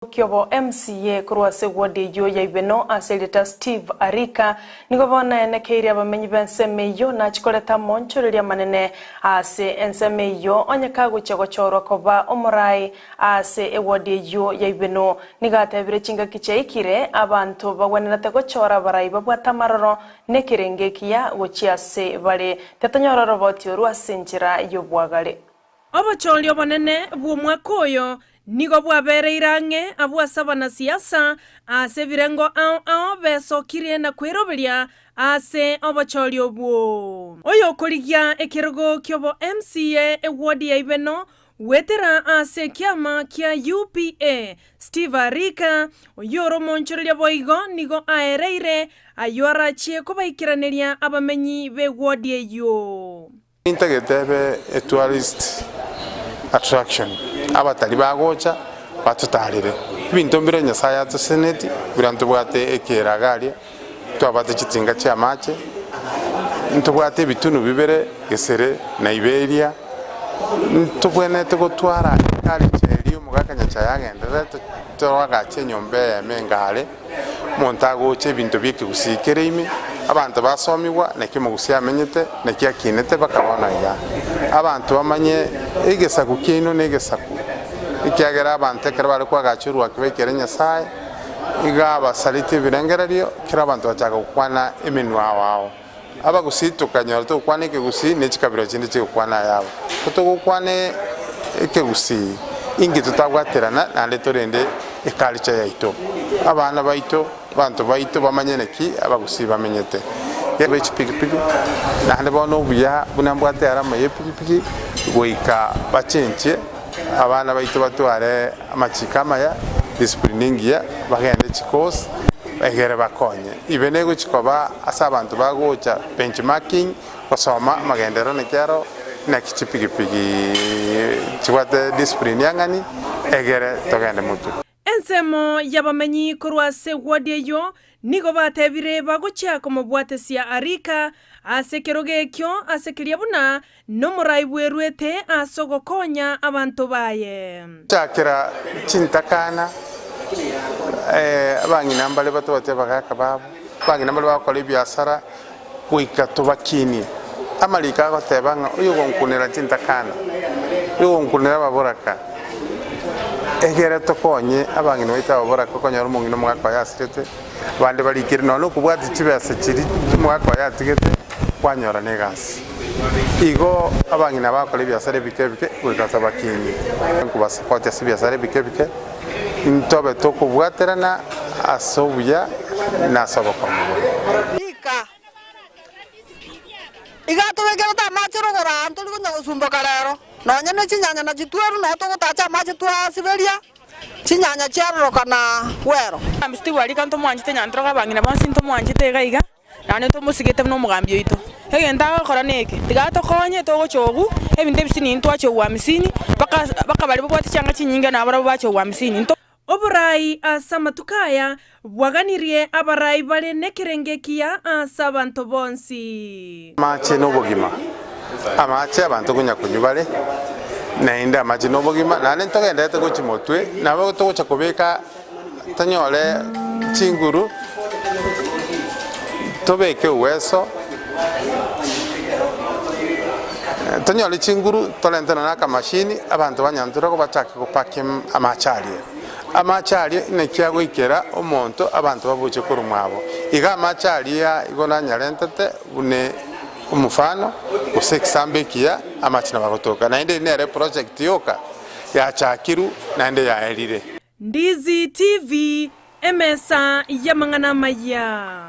Kyobo MCA kurwa segwadi yo yaibeno aselita Steve Arika nigobona enekeire abamenyi bensemeyo na chikoleta monchoreria manene ase ensemeyo onyakago chegochorwa koba omurai ase ewadi yo yaibeno nigatebire chinga kicheikire abantu bagwenerate gochora barai babwata maroro nekirengekia gochiase bare tetanyororo botyo rwasenjira yo bwagare obocholi obonene bw'omwaka oyo nigo bwabere irange abwasaba na siasa ase birengo ao besokirie na kweroberia ase obocholi obwo oyo korigia ekirogo kyobo MCA ewadi yaibeno wetera ase kiama kia UPA Steve Arika oyoro monchoreria boigo nigo aereire ayorachie kobaikiraneria abamenyi bewadi eyo Integetebe a tourist attraction abatali bagocha batutalire bintu mbire nyasaya to senate birantu bwate ekeragali twabate chitinga cha mache ntubwate bitunu bibere gesere na Iberia ntubwene tegotwara kali cheri umugakanya chayagendera twagache nyombe emengale montagoche bintu bikigusikere imi abantu basomiwa nekimugusia amenyete nekiakinete bakabona ya abantu bamanye egesaku kino negesaku ikiagera abantu ekera bari kwagachurwa kibekere nyasaye iga basalite birengererio kira abantu bachaga kukwana eminwa wao abagusitukanyo to kwane kegusi nechikabiro chindi chikwana yabo kutogukwane ekegusi ingi tutagwaterana na letorende ekalicha yaito abana baito bantu baito bamanyeneki abagusi bamenyete yebe chipikipiki na hande bono buya bunambwate arama yepikipiki goika bachenche abana baito batware amachikama ya disciplining ya bagende chikos egere bakonye ibenego chikoba asa abantu bagocha benchmarking basoma magendero nekyaro na kichipikipiki chiwate discipline yangani egere togende mutu ensemo yabamenyi kurwa segwadi eyo nigo batebire bagocha komobwatesia Arika asekerogekyo asekiria buna nomurai bwerwete asogokonya abantu baye chakira chintakana abangi nambale bato bate bagaka babo abangi nambale bakole biasara kuika tobakini amalika gotebanga uyo gonkunera chintakana uyo gonkunera baboraka egere tokonye abangi noita baboraka konyora mungino mwaka yasirete bande balikire no kubwati chibese chiri mwaka yatigete kwanyora negasi igo abangi nabakole biasara bikebike kuika tobakini kubasapota biasara bikebike intobe tokubwaterana asobuya na sobokomo igato wegero ta machero gora antuli kunya usumba kalero nonya ne chinyanya na chitweru na to gutacha machi twa Siberia chinyanya chero kana wero amsti wali kanto mwanjite nyantro ka bangina bansinto mwanjite gaiga nane to musigete no mugambyo ito egenda gakora neke tigato konye to gochogu ebinde bisini ntwa cyo wa misini baka bali bwati cyanga chinyinga na abara bacho wa misini oburai asamatukaya bwaganirie abarai bale nekirengekia asabantu bonsi mache nobogima amache abantu kunya kunyubale nainda mache nobogima nane togenda tegochimotwe nabo togocha kobeka tanyole chinguru tobeke uweso tanyole chinguru tolentana na kamashini abantu banyantura ko bachaka kupake amachali nekiago ikera omonto abantu babuche kurumwabo iga amachali ya igona nyarentete une umufano useksambekia amachina bagotoka naende nere project yoka ya chakiru naende ya elire Ndizi TV emesa ya mangana maya.